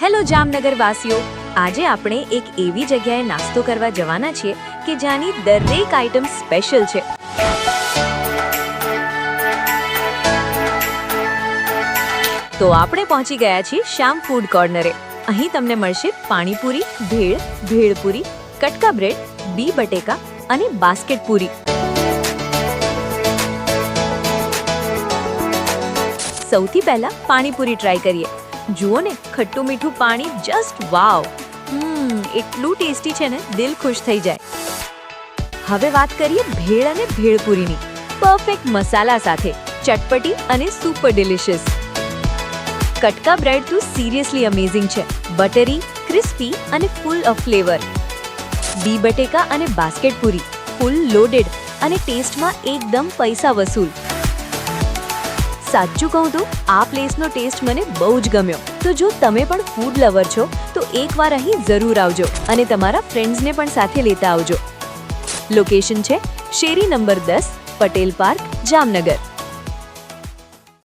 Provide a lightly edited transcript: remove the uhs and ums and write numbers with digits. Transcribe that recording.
Hello Jamnagar વાસીઓ, આજે આપણે એક એવી જગ્યાએ નાસ્તો કરવા જવાના છીએ કે જ્યાંની દરેક આઈટમ સ્પેશિયલ છે. તો આપણે પહોંચી ગયા છીએ શ્યામ ફૂડ કોર્નરે. અહીં તમને મળશે પાણીપુરી, ભેળ, ભેળપુરી, કટકા બ્રેડ, બી બટેકા અને બાસ્કેટ પૂરી. સૌથી પહેલા પાણીપુરી ટ્રાય કરીએ. જુઓ ને, ખટ્ટું મીઠું પાણી, જસ્ટ વાવ! એટલું ટેસ્ટી છે ને, દિલ ખુશ થઈ જાય. હવે વાત કરીએ ભેળ અને ભેળપુરીની. પરફેક્ટ મસાલા સાથે, ચટપટી અને સુપર ડિલિશિયસ. કટકા બ્રેડ તો સિરિયસલી અમેઝિંગ છે. બટરી, ક્રિસ્પી અને ફૂલ ઓફ ફ્લેવર. બી બટેકા અને બાસ્કેટ પૂરી ફૂલ લોડેડ અને ટેસ્ટમાં એકદમ પૈસા વસૂલ. સાચું કહું તો આ પ્લેસનો ટેસ્ટ મને બહુ જ ગમ્યો. તો જો તમે પણ ફૂડ લવર છો તો એકવાર અહીં જરૂર આવજો અને તમારા ફ્રેન્ડ્સને પણ સાથે લેતા આવજો. લોકેશન છે શેરી નંબર 10, પટેલ પાર્ક, જામનગર.